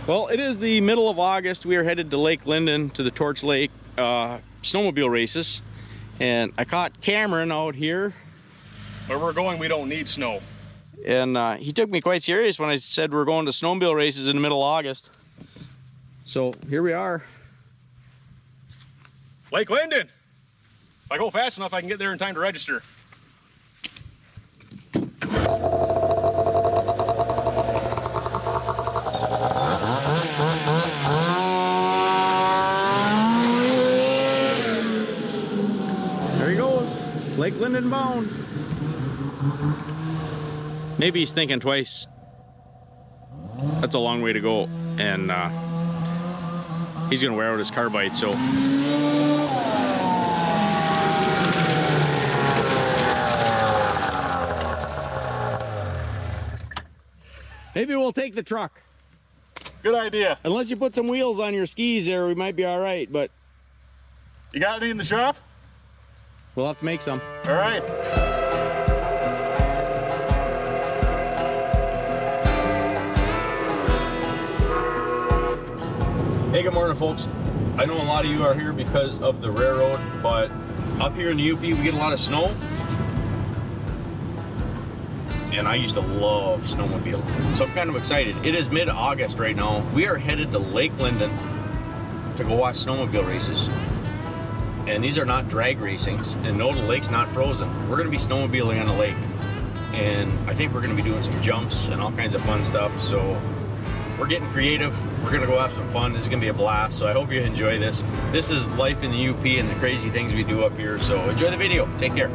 Well, it is the middle of August. We are headed to Lake Linden to the Torch Lake snowmobile races. And I caught Cameron out here. Where we're going, we don't need snow. And he took me quite serious when I said we're going to snowmobile races in the middle of August. So here we are. Lake Linden. If I go fast enough, I can get there in time to register. There he goes, Lake Linden bound. Maybe he's thinking twice. That's a long way to go, and he's gonna wear out his carbide, so. Maybe we'll take the truck. Good idea. Unless you put some wheels on your skis there, we might be all right, but. You got any in the shop? We'll have to make some. All right. Hey, good morning, folks. I know a lot of you are here because of the railroad, but up here in the UP, we get a lot of snow. And I used to love snowmobiling, so I'm kind of excited. It is mid-August right now. We are headed to Lake Linden to go watch snowmobile races. And these are not drag racings, and no, the lake's not frozen. We're gonna be snowmobiling on the lake. And I think we're gonna be doing some jumps and all kinds of fun stuff, so we're getting creative. We're gonna go have some fun. This is gonna be a blast, so I hope you enjoy this. This is life in the UP and the crazy things we do up here, so enjoy the video. Take care.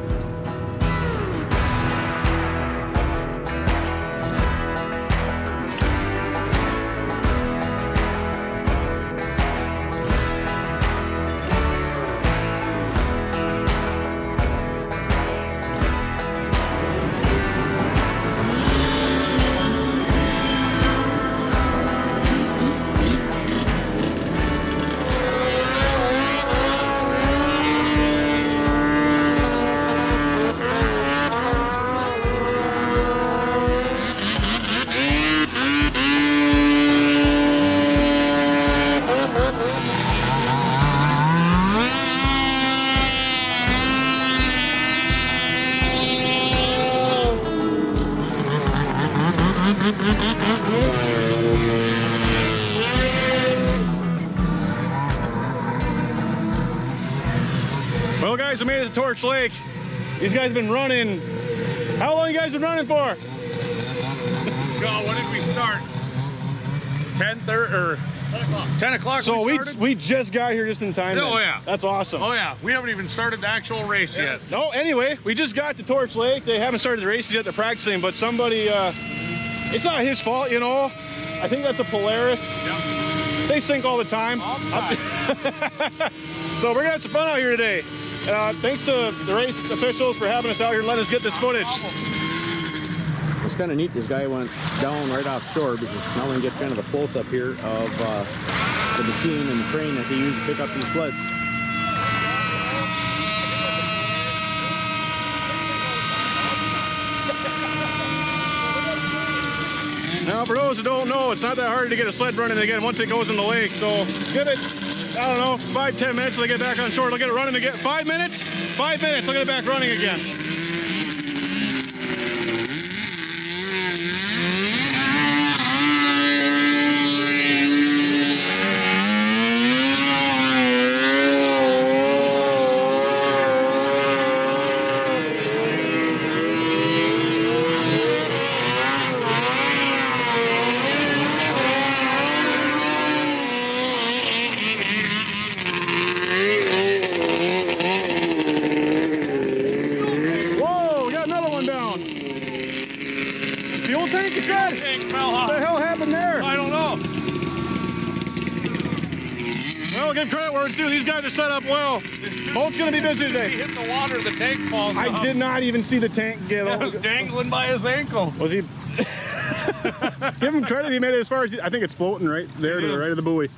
Well, guys, we made it to Torch Lake. These guys have been running. How long you guys been running for? God, when did we start? 10:30 or 10 o'clock. So we just got here just in time. Oh, then. yeah. That's awesome. Oh yeah, we haven't even started the actual race yet. No, anyway, we just got to Torch Lake. They haven't started the races yet. They're practicing, but somebody, it's not his fault, you know. I think that's a Polaris. Yep. They sink all the time. All the time. So we're gonna have some fun out here today. Thanks to the race officials for having us out here and letting us get this footage. It's kind of neat. This guy went down right offshore because now we can get kind of a close-up here of the machine and the crane that they use to pick up these sleds. Now, for those who don't know, it's not that hard to get a sled running again once it goes in the lake. So give it, I don't know, 5-10 minutes till they get back on shore. They'll get it running again. 5 minutes? 5 minutes, they'll get it back running again. Fuel tank, you said? Tank fell off. What the hell happened there? I don't know. Well, give credit where it's due. These guys are set up well. Boat's going to be busy He today. hit the water, the tank falls off. I did not even see the tank get It over. was dangling by his ankle. Was he? Give him credit. He made it as far as I think it's floating right there to the right of the buoy.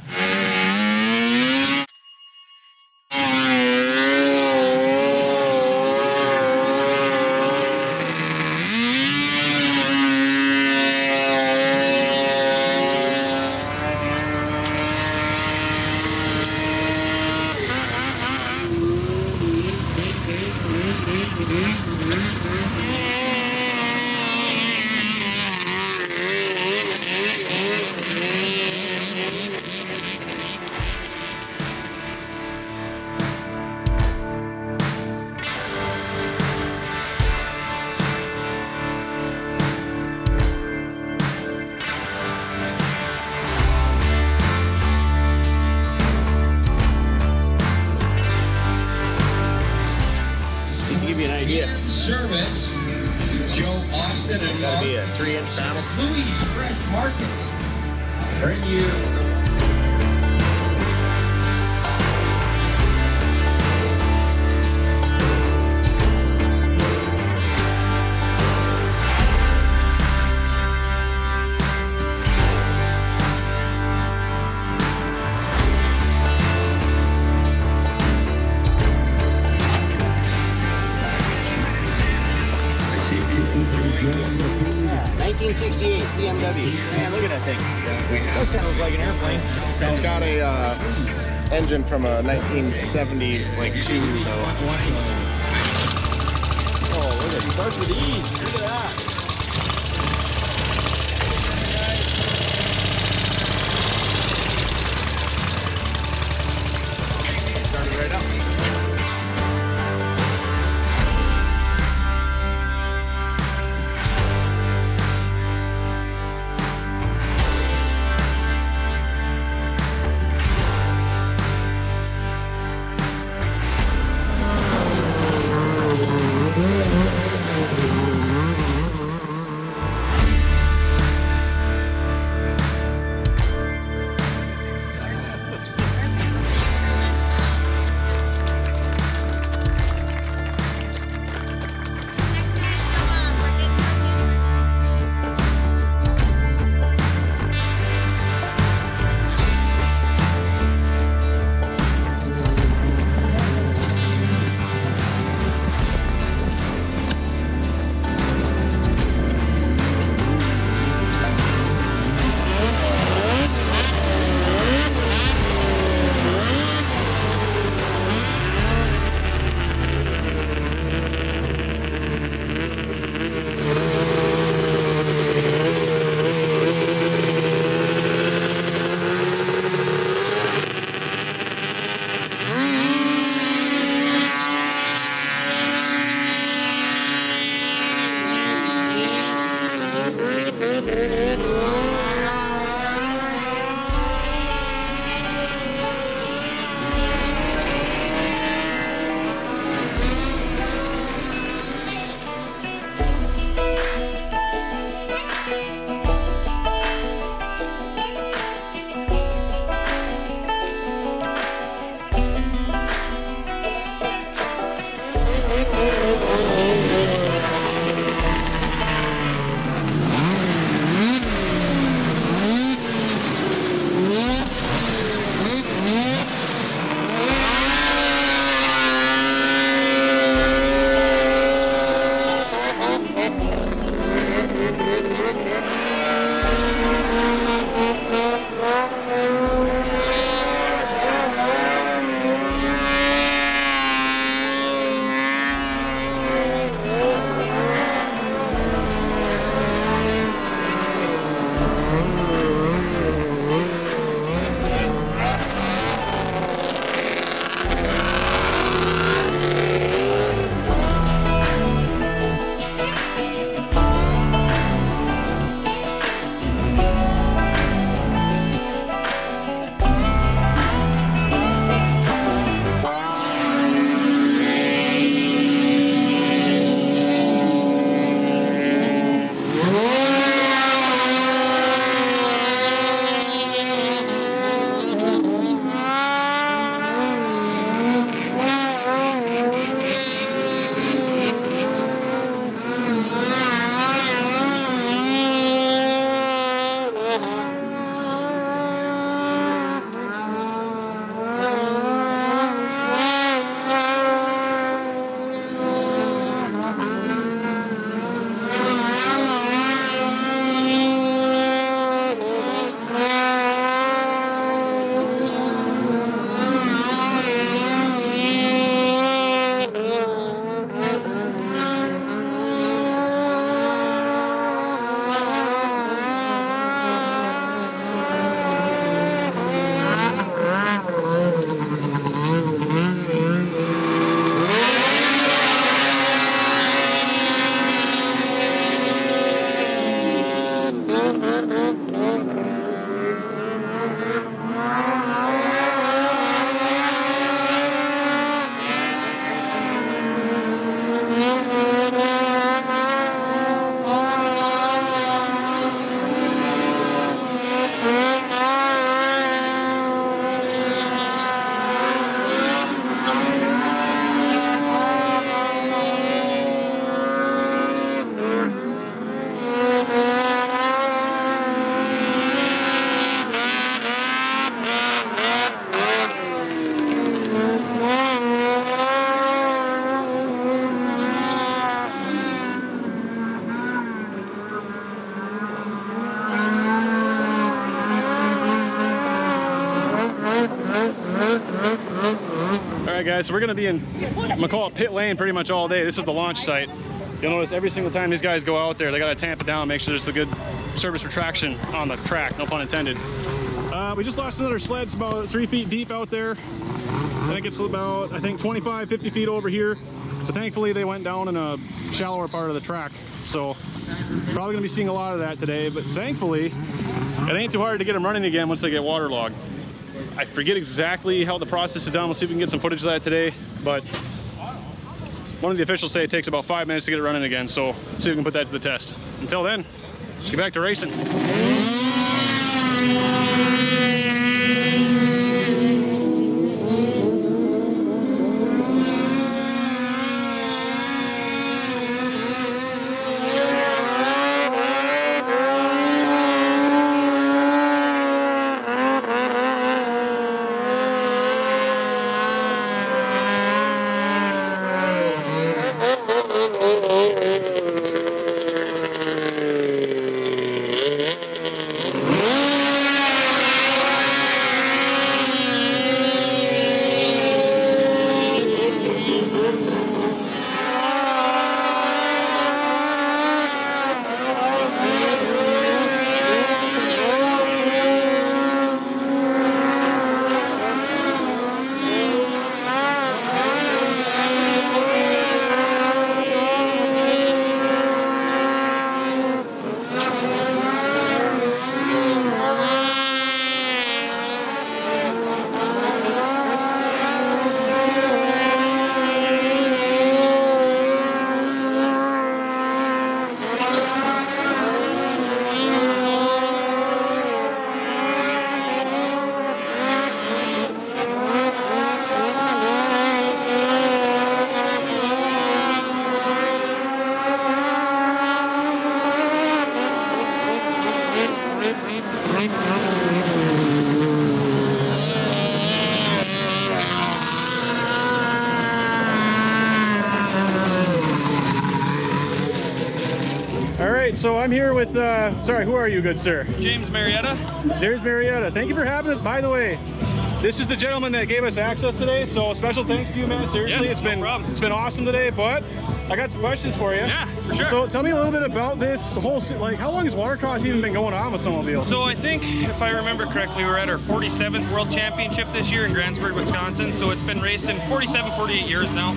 a Service, Joe Austin and it's gotta be a 3-inch panel. Louis Fresh Market. Bring you. Yeah, 1968 BMW. Man, look at that thing. It does kind of look like an airplane. It's got a engine from a 1970 like 2 though. Oh, look at it. Starts with ease. Look at that. Started right up. Alright guys, so we're gonna be in, I'm gonna call it pit lane pretty much all day. This is the launch site. You'll notice every single time these guys go out there, they gotta tamp it down, make sure there's a good surface for traction on the track, no pun intended. We just lost another sled. It's about 3 feet deep out there. I think it's about, 25, 50 feet over here. But thankfully they went down in a shallower part of the track. So probably gonna be seeing a lot of that today, but thankfully it ain't too hard to get them running again once they get waterlogged. I forget exactly how the process is done. We'll see if we can get some footage of that today, but one of the officials say it takes about 5 minutes to get it running again, so see if we can put that to the test. Until then, let's get back to racing. So I'm here with, sorry, who are you, good sir? James Marietta. There's Marietta. Thank you for having us. By the way, this is the gentleman that gave us access today, so special thanks to you, man. Seriously, Yes, it's been awesome today, but I got some questions for you. Yeah, for sure. So tell me a little bit about this whole, like, how long has Watercross even been going on with snowmobiles? So I think, if I remember correctly, we're at our 47th World Championship this year in Grantsburg, Wisconsin. So it's been racing 47, 48 years now.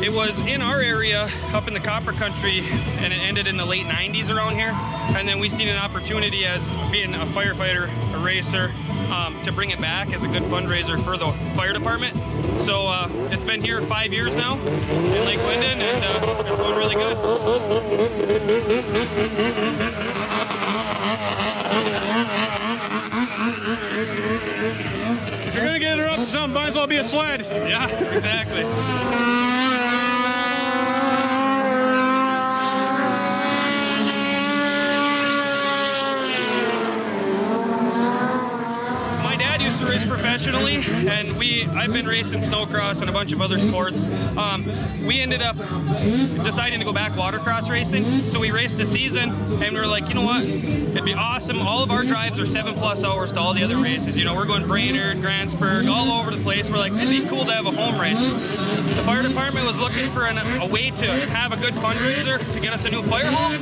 It was in our area, up in the Copper Country, and it ended in the late 90s around here. And then we seen an opportunity as being a firefighter, a racer, to bring it back as a good fundraiser for the fire department. So it's been here 5 years now in Lake Linden, and it's going really good. If you're gonna get interrupted, something might as well be a sled. Yeah, exactly. Race professionally, and I've been racing snowcross and a bunch of other sports. We ended up deciding to go back watercross racing, so we raced a season, and we were like, you know what, it'd be awesome. All of our drives are 7+ hours to all the other races. You know, we're going Brainerd, Grantsburg, all over the place. We're like, it'd be cool to have a home race. The fire department was looking for a way to have a good fundraiser to get us a new fire hall,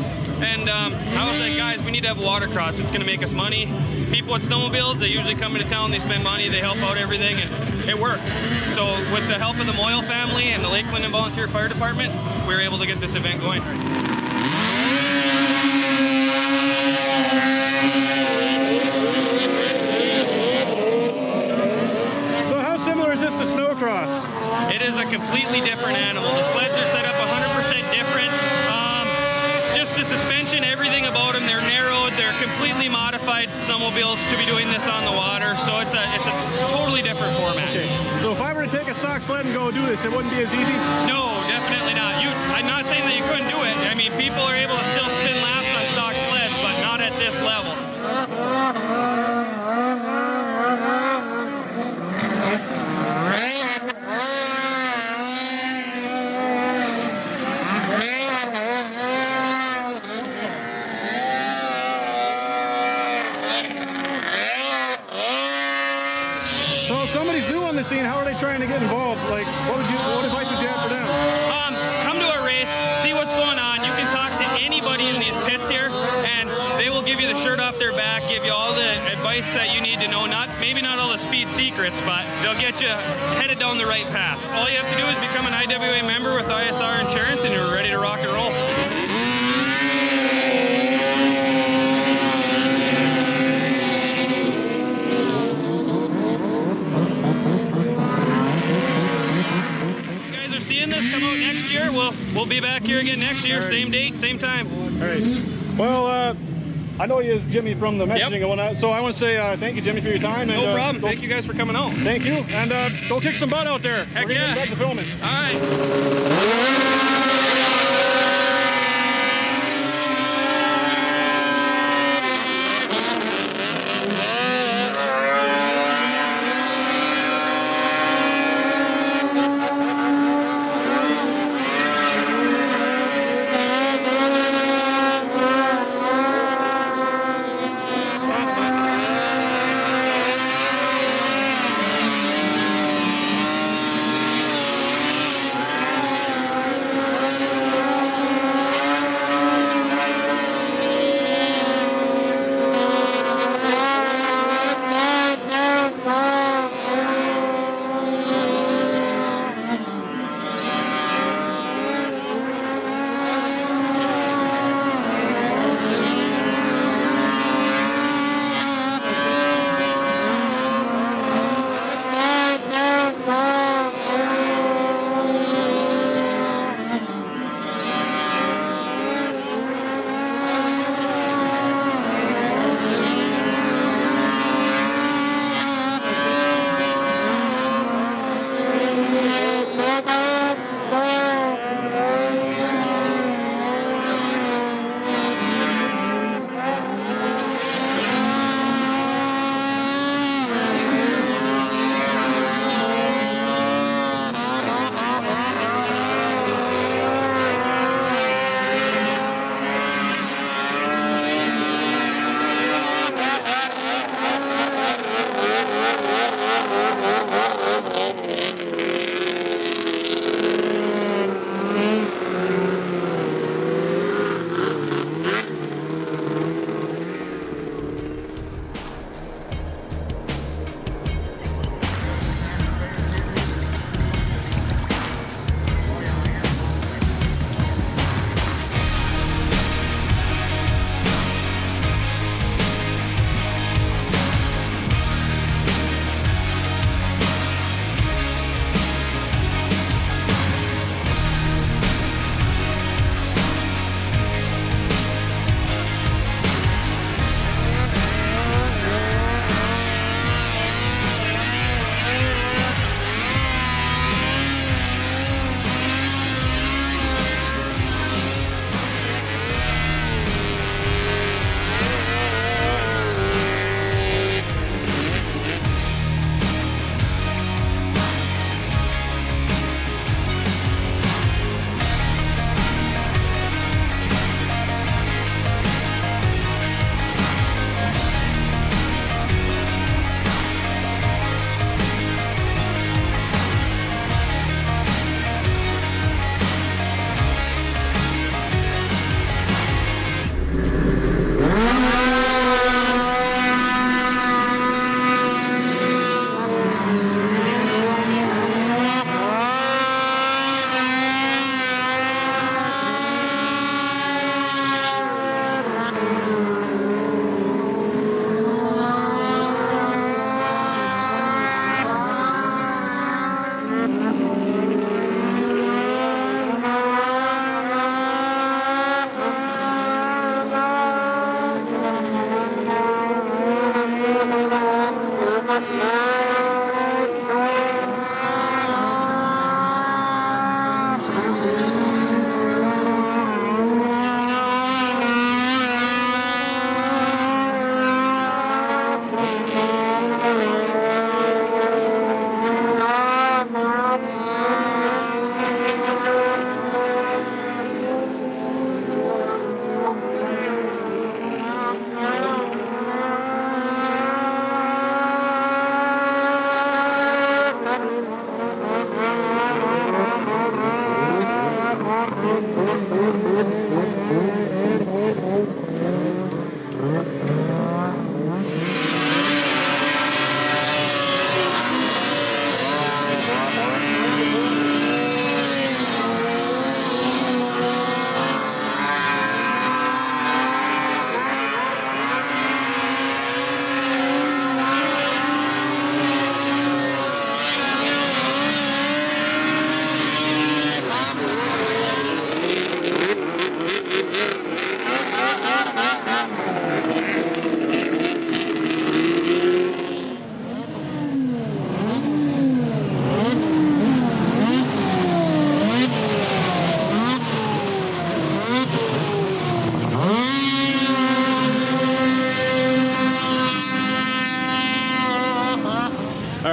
and I was like, guys, we need to have watercross. It's going to make us money. People with snowmobiles, they usually come into town, they spend money, they help out everything, and it worked. So with the help of the Moyle family and the Lake Linden Volunteer Fire Department, we were able to get this event going. So how similar is this to snowcross? It is a completely different animal. The sleds are set up 100% different. Just the suspension, everything about them, they're narrowed, they're completely modified snowmobiles to be doing this on the water, so it's a totally different format. Okay. So if I were to take a stock sled and go do this, it wouldn't be as easy? No, definitely not. I'm not saying that you couldn't do it. I mean, people are able to still spin laps on stock sleds, but not at this level. the scene, how are they trying to get involved? Like, what advice would you have for them? Come to a race, see what's going on. You can talk to anybody in these pits here, and they will give you the shirt off their back, give you all the advice that you need to know. Maybe not all the speed secrets, but they'll get you headed down the right path. All you have to do is become an IWA member with ISR insurance, and you're ready to rock and roll. Seeing this come out next year, we'll be back here again next year, same date, same time. All right. Well, I know you as Jimmy from the messaging and whatnot, so I want to say thank you, Jimmy, for your time. And, no problem. Thank you guys for coming out. Thank you, and go kick some butt out there. Heck We're yeah. getting back to filming. All right.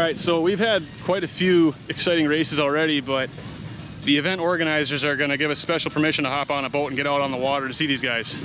right, so we've had quite a few exciting races already, but the event organizers are going to give us special permission to hop on a boat and get out on the water to see these guys.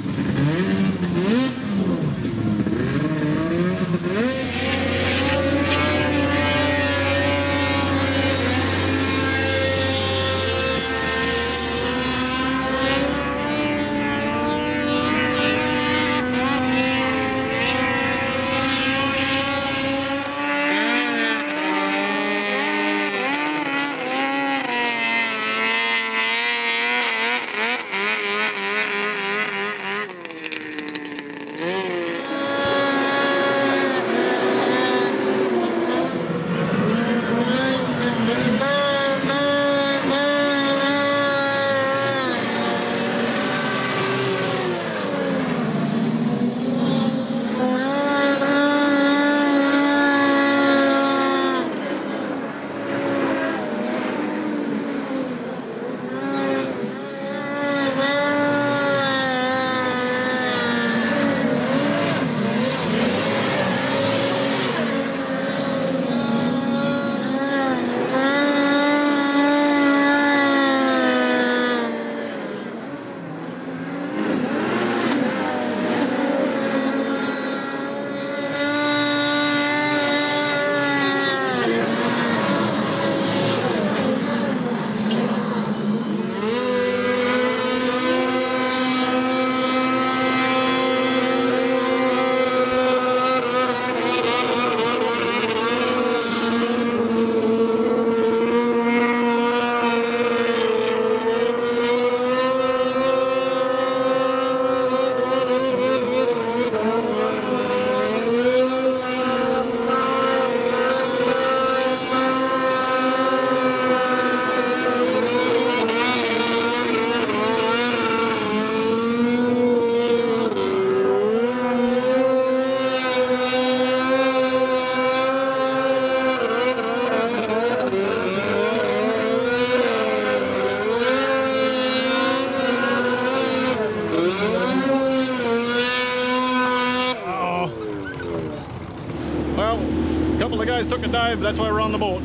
Well, a couple of guys took a dive, that's why we're on the boat.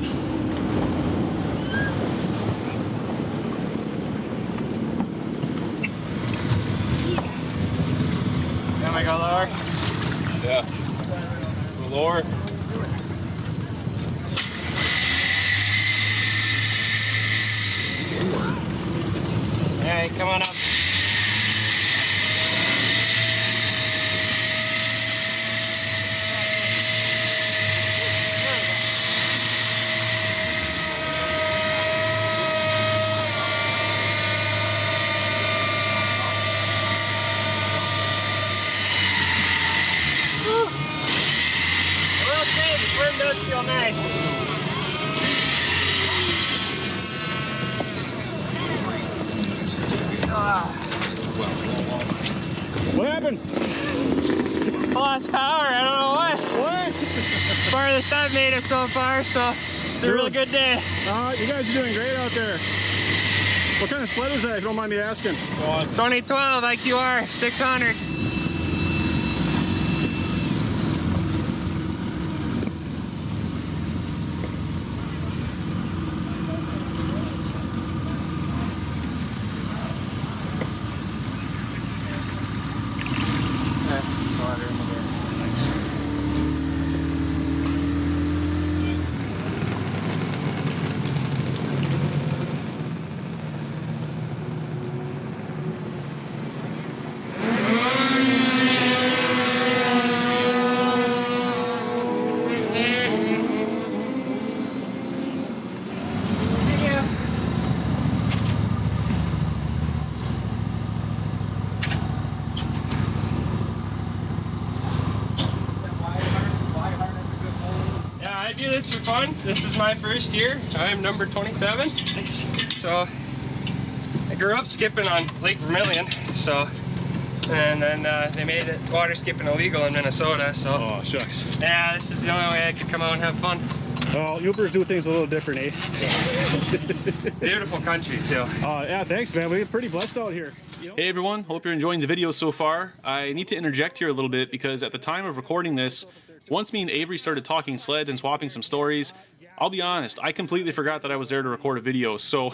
Can I go lower? Yeah. Go lower. Alright, come on up. Swim does feel nice. What happened? Lost power, I don't know what. What? Farthest I've made it so far, so it's a really good day. You guys are doing great out there. What kind of sled was that, if you don't mind me asking? 2012 IQR 600. I do this for fun. This is my first year. I'm number 27. So I grew up skipping on Lake Vermilion. So, and then they made it water skipping illegal in Minnesota. So, Oh, shucks. yeah, this is the only way I could come out and have fun. Well, Yoopers do things a little different, eh? Beautiful country too. Yeah, thanks, man. We're pretty blessed out here. Hey everyone, hope you're enjoying the video so far. I need to interject here a little bit because at the time of recording this, once me and Avery started talking sleds and swapping some stories, I'll be honest, I completely forgot that I was there to record a video. So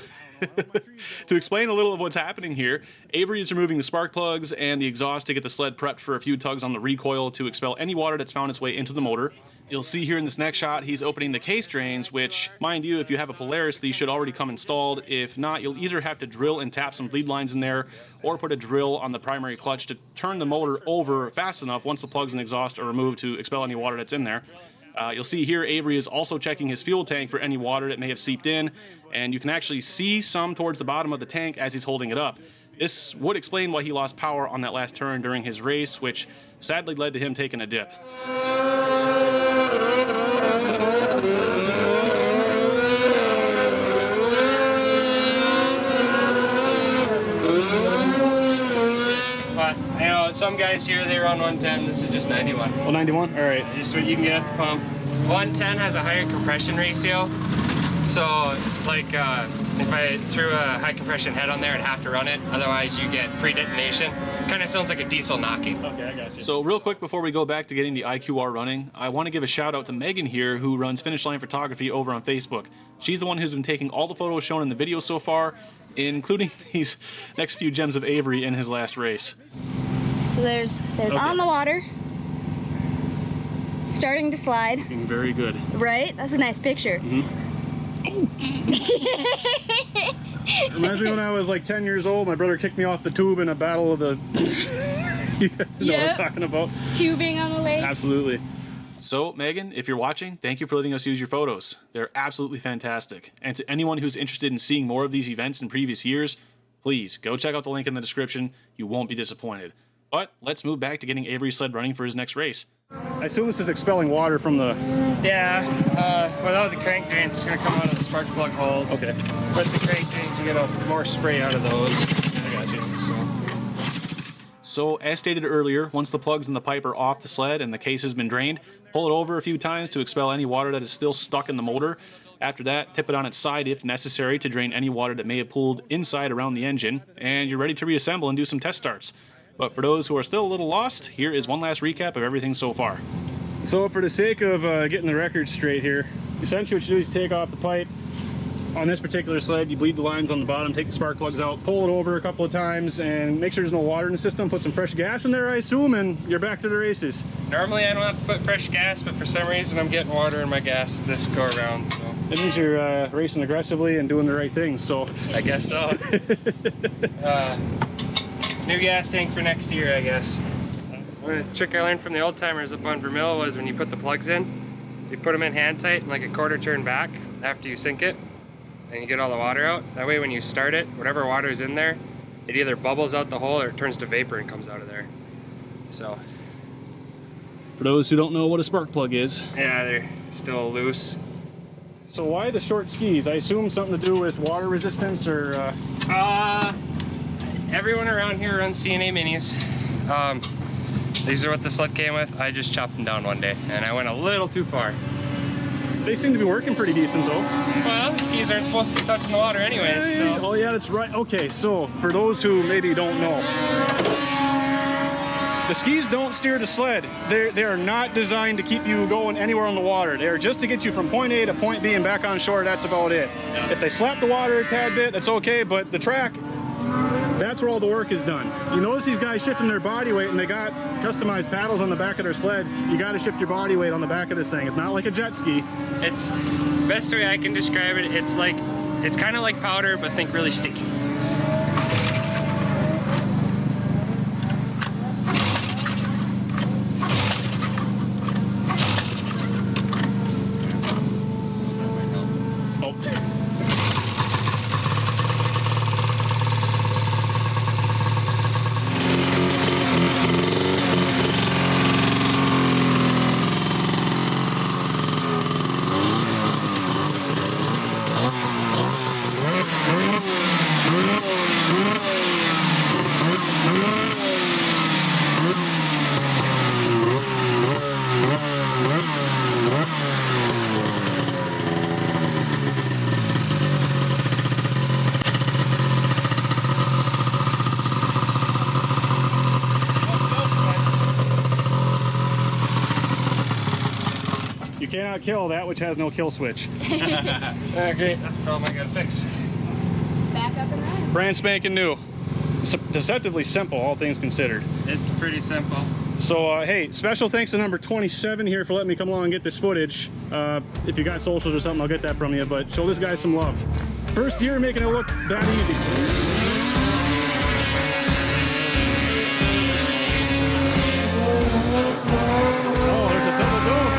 to explain a little of what's happening here, Avery is removing the spark plugs and the exhaust to get the sled prepped for a few tugs on the recoil to expel any water that's found its way into the motor. You'll see here in this next shot, he's opening the case drains, which, mind you, if you have a Polaris, these should already come installed. If not, you'll either have to drill and tap some bleed lines in there, or put a drill on the primary clutch to turn the motor over fast enough once the plugs and exhaust are removed to expel any water that's in there. You'll see here Avery is also checking his fuel tank for any water that may have seeped in, and you can actually see some towards the bottom of the tank as he's holding it up. This would explain why he lost power on that last turn during his race, which sadly led to him taking a dip. But, you know, some guys here, they run 110. This is just 91. Oh, 91? All right. Just what you can get at the pump. 110 has a higher compression ratio. So, like, if I threw a high compression head on there, I'd have to run it. Otherwise, you get pre-detonation. Kind of sounds like a diesel knocking. Okay, I got you. So real quick before we go back to getting the IQR running, I want to give a shout out to Megan here, who runs Finish Line Photography over on Facebook. She's the one who's been taking all the photos shown in the video so far, including these next few gems of Avery in his last race. So there's Okay. on the water, starting to slide. Looking very good. Right? That's a nice picture. Reminds me when I was like 10 years old, my brother kicked me off the tube in a battle of the... You guys know what I'm talking about. Tubing on the lake. Absolutely. So, Megan, if you're watching, thank you for letting us use your photos. They're absolutely fantastic. And to anyone who's interested in seeing more of these events in previous years, please go check out the link in the description. You won't be disappointed. But let's move back to getting Avery's sled running for his next race. I assume this is expelling water from the... Yeah, without the crank drains, it's going to come out of the spark plug holes. Okay. With the crank drains, you get more spray out of those. I got you. So, as stated earlier, once the plugs in the pipe are off the sled and the case has been drained, pull it over a few times to expel any water that is still stuck in the motor. After that, tip it on its side if necessary to drain any water that may have pooled inside around the engine, and you're ready to reassemble and do some test starts. But for those who are still a little lost, here is one last recap of everything so far. So for the sake of getting the record straight here, essentially what you do is take off the pipe. On this particular sled, you bleed the lines on the bottom, take the spark plugs out, pull it over a couple of times, and make sure there's no water in the system. Put some fresh gas in there, I assume, and you're back to the races. Normally I don't have to put fresh gas, but for some reason I'm getting water in my gas this go around, so. It means you're racing aggressively and doing the right things, so. I guess so. New gas tank for next year, I guess. One trick I learned from the old timers up on Vermil was when you put the plugs in, you put them in hand tight and like a quarter turn back after you sink it, and you get all the water out. That way when you start it, whatever water is in there, it either bubbles out the hole or it turns to vapor and comes out of there. So. For those who don't know what a spark plug is. Yeah, they're still loose. So why the short skis? I assume something to do with water resistance or... Everyone around here runs CNA minis. These are what the sled came with. I just chopped them down one day and I went a little too far. They seem to be working pretty decent though. Well, the skis aren't supposed to be touching the water anyways, so. Oh yeah, that's right. Okay, so for those who maybe don't know, the skis don't steer the sled. They are not designed to keep you going anywhere on the water. They are just to get you from point A to point B and back on shore. That's about it. Yeah. If they slap the water a tad bit, that's okay, but the track, that's where all the work is done. You notice these guys shifting their body weight and they got customized paddles on the back of their sleds. You got to shift your body weight on the back of this thing. It's not like a jet ski. It's, best way I can describe it, it's kind of like powder, but think really sticky. cannot kill that which has no kill switch. Okay, that's a problem I gotta fix. Back up and running. Brand spanking new. It's deceptively simple, all things considered. It's pretty simple. So, hey, special thanks to number 27 here for letting me come along and get this footage. If you got socials or something, I'll get that from you, but show this guy some love. First year making it look that easy. Oh, there's a double dose.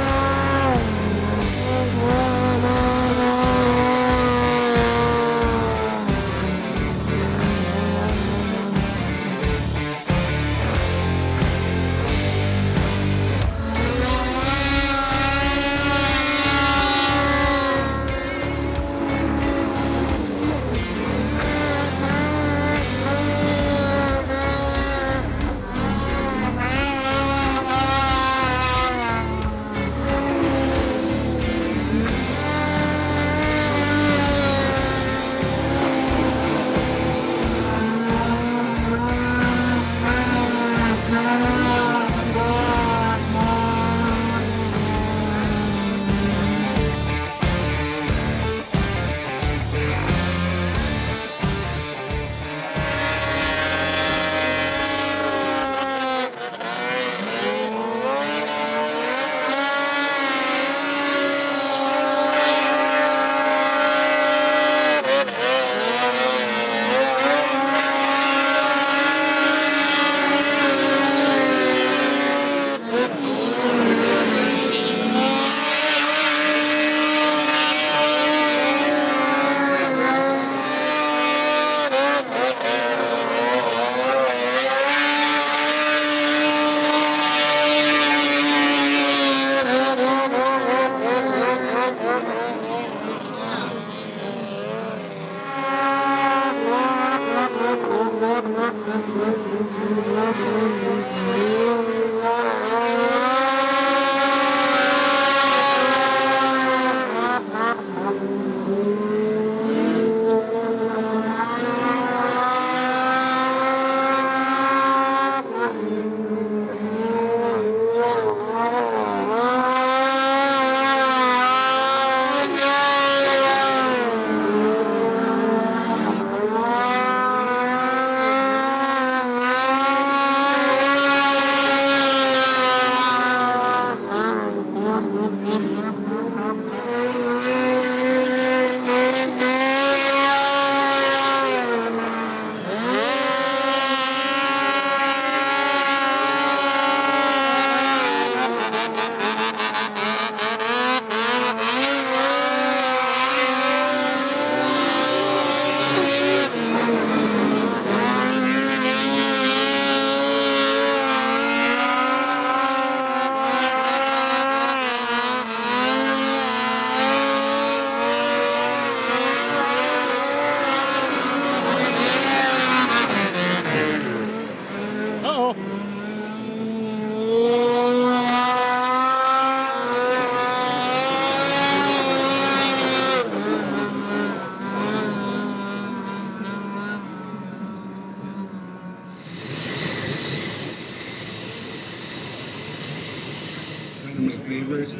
My favorite.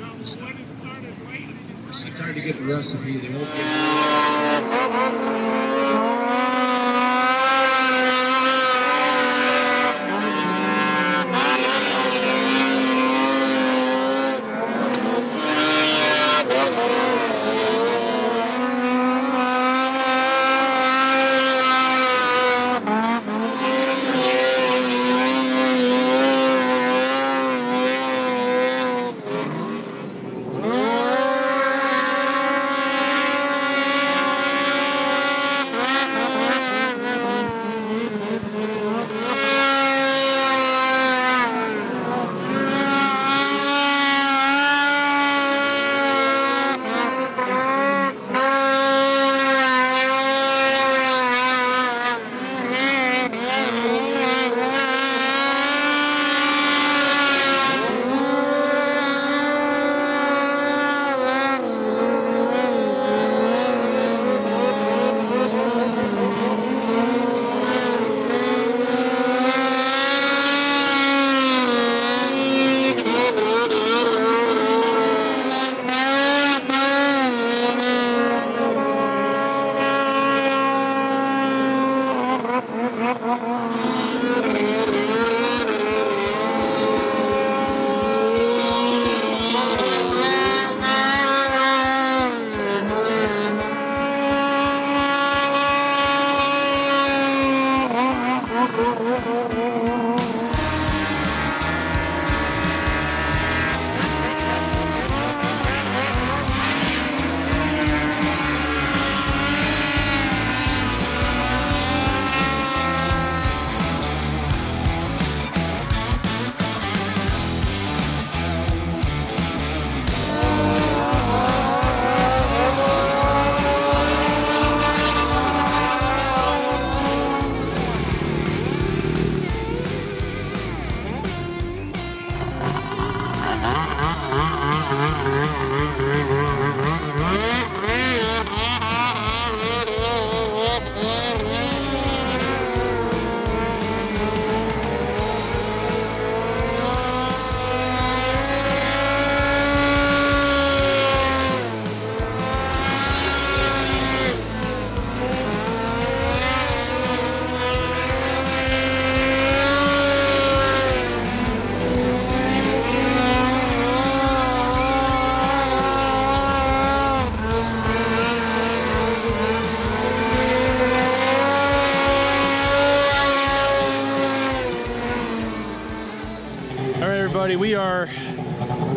I tried to get the recipe. They won't get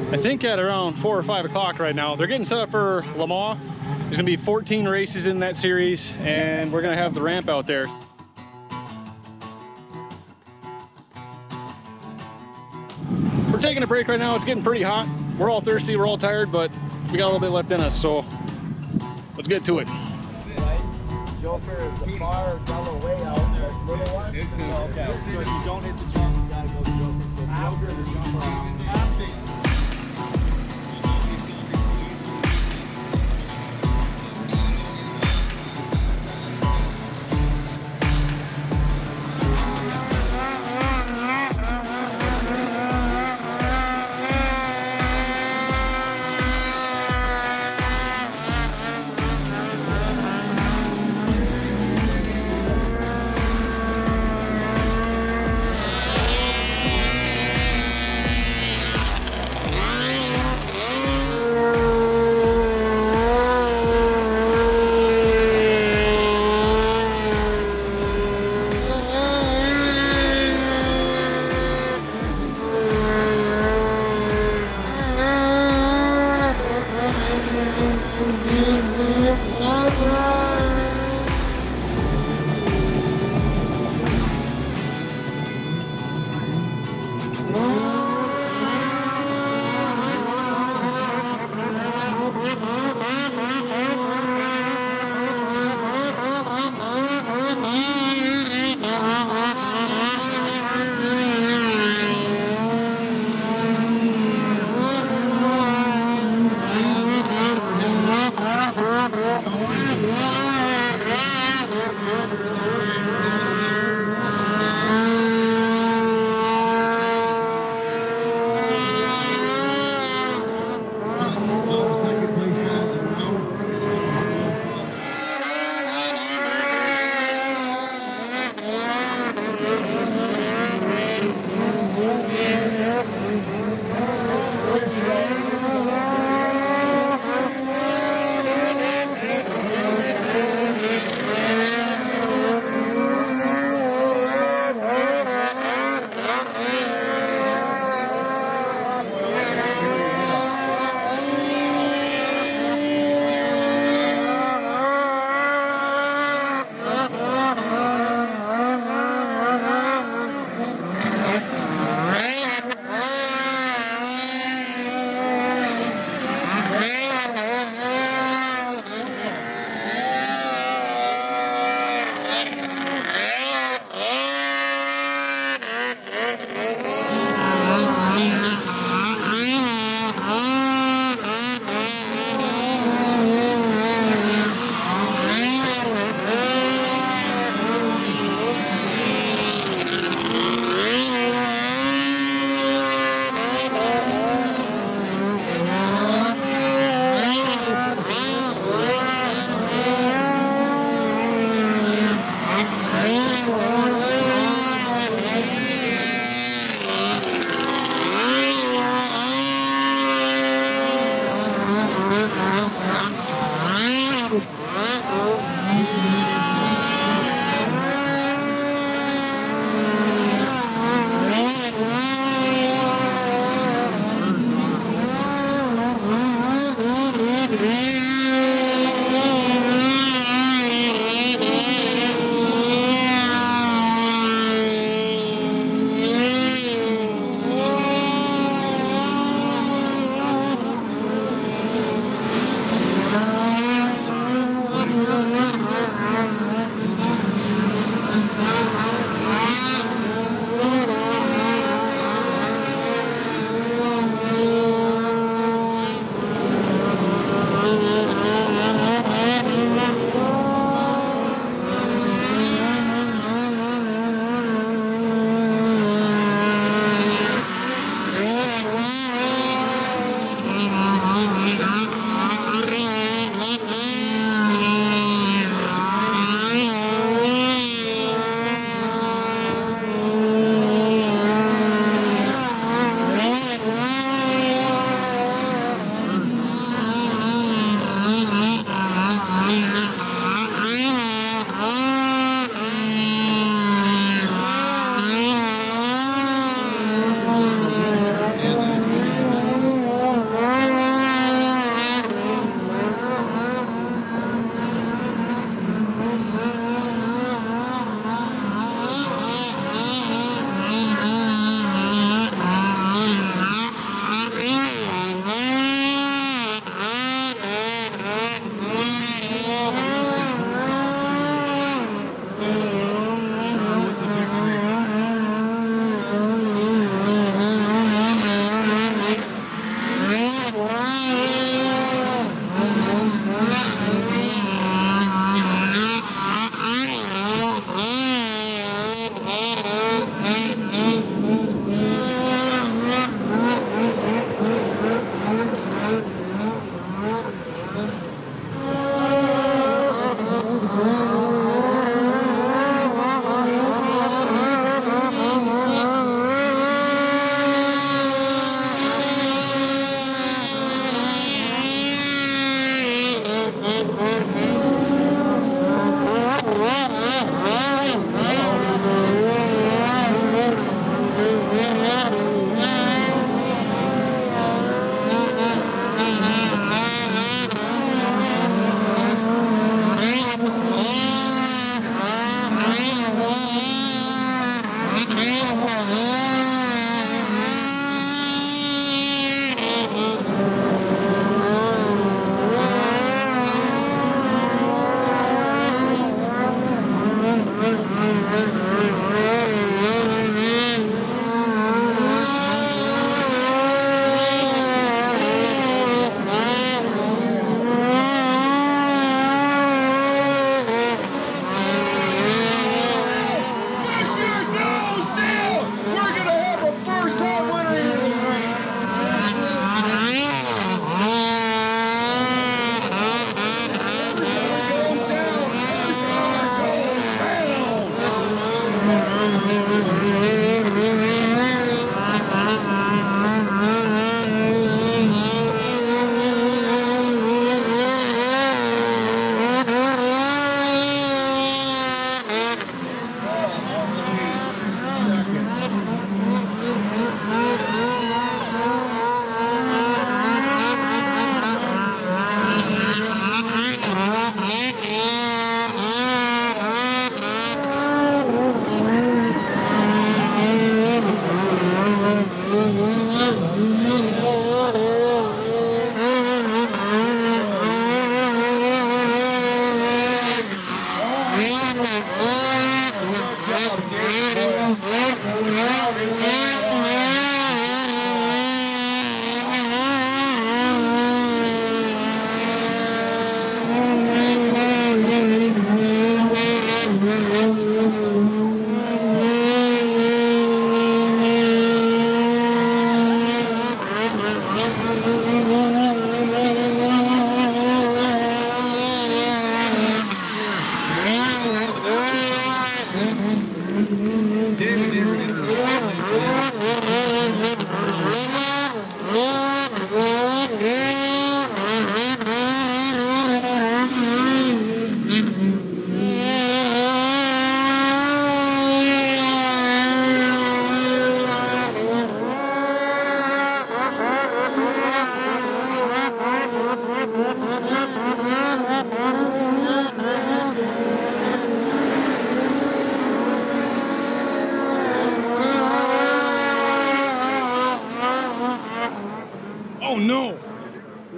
I think at around 4 or 5 o'clock right now. They're getting set up for Le Mans. There's gonna be 14 races in that series, and we're gonna have the ramp out there. We're taking a break right now. It's getting pretty hot. We're all thirsty, we're all tired, but we got a little bit left in us, so let's get to it. Joker is the far yellow way out. That little one? Okay. So if you don't hit the jump, you gotta go to Joker. So after the jump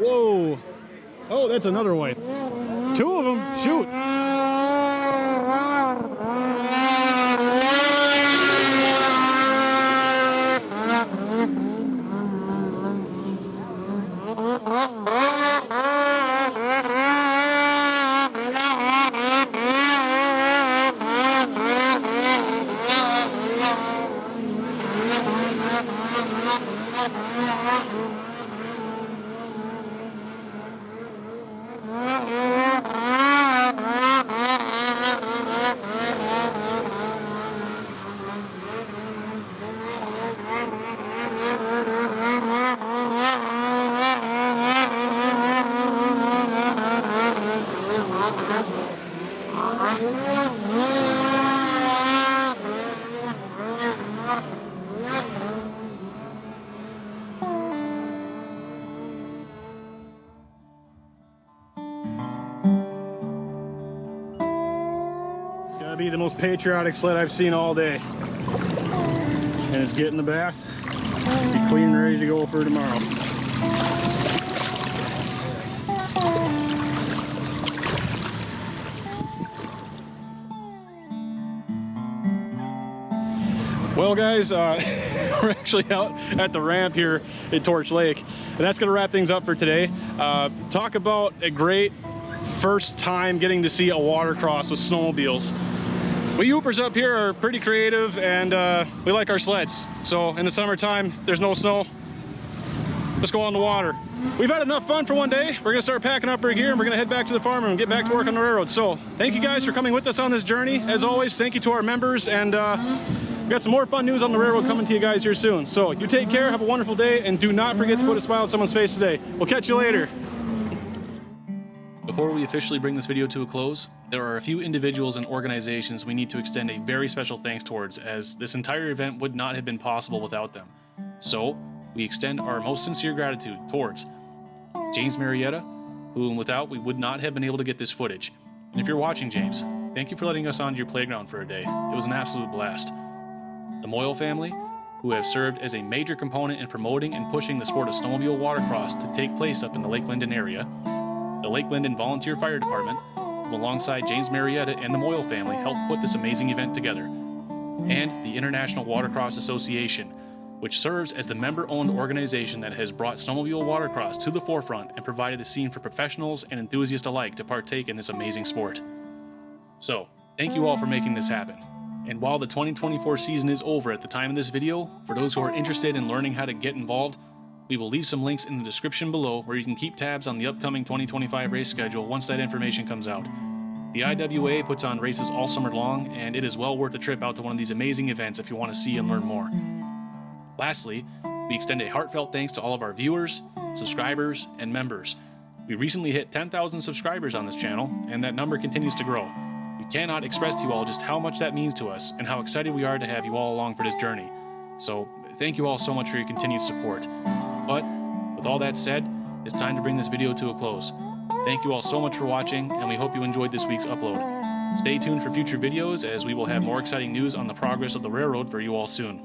Whoa. Oh, that's another white. 2 of them. Shoot. It's gotta be the most patriotic sled I've seen all day. And it's getting the bath, be clean and ready to go for tomorrow. Well guys, we're actually out at the ramp here at Torch Lake, and that's gonna wrap things up for today. Talk about a great first time getting to see a watercross with snowmobiles. We Yoopers up here are pretty creative, and we like our sleds. So in the summertime, if there's no snow, let's go on the water. We've had enough fun for one day. We're gonna start packing up our gear and we're gonna head back to the farm and get back to work on the railroad. So thank you guys for coming with us on this journey. As always, thank you to our members, and we got some more fun news on the railroad coming to you guys here soon. So you take care, have a wonderful day, and do not forget to put a smile on someone's face today. We'll catch you later. Before we officially bring this video to a close, there are a few individuals and organizations we need to extend a very special thanks towards, as this entire event would not have been possible without them. So, we extend our most sincere gratitude towards James Marietta, whom without we would not have been able to get this footage. And if you're watching, James, thank you for letting us onto your playground for a day. It was an absolute blast. The Moyle family, who have served as a major component in promoting and pushing the sport of snowmobile watercross to take place up in the Lake Linden area. The Lake Linden Volunteer Fire Department, who alongside James Marietta and the Moyle family helped put this amazing event together. And the International Watercross Association, which serves as the member-owned organization that has brought snowmobile watercross to the forefront and provided a scene for professionals and enthusiasts alike to partake in this amazing sport. So, thank you all for making this happen. And while the 2024 season is over at the time of this video, for those who are interested in learning how to get involved, we will leave some links in the description below where you can keep tabs on the upcoming 2025 race schedule once that information comes out. The IWA puts on races all summer long, and it is well worth the trip out to one of these amazing events if you want to see and learn more. Lastly, we extend a heartfelt thanks to all of our viewers, subscribers, and members. We recently hit 10,000 subscribers on this channel, and that number continues to grow. We cannot express to you all just how much that means to us and how excited we are to have you all along for this journey. So, thank you all so much for your continued support. But, with all that said, it's time to bring this video to a close. Thank you all so much for watching, and we hope you enjoyed this week's upload. Stay tuned for future videos, as we will have more exciting news on the progress of the railroad for you all soon.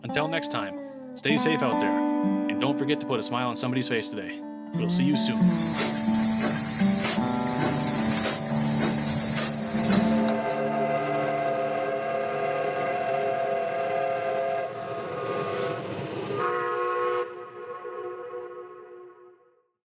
Until next time, stay safe out there, and don't forget to put a smile on somebody's face today. We'll see you soon.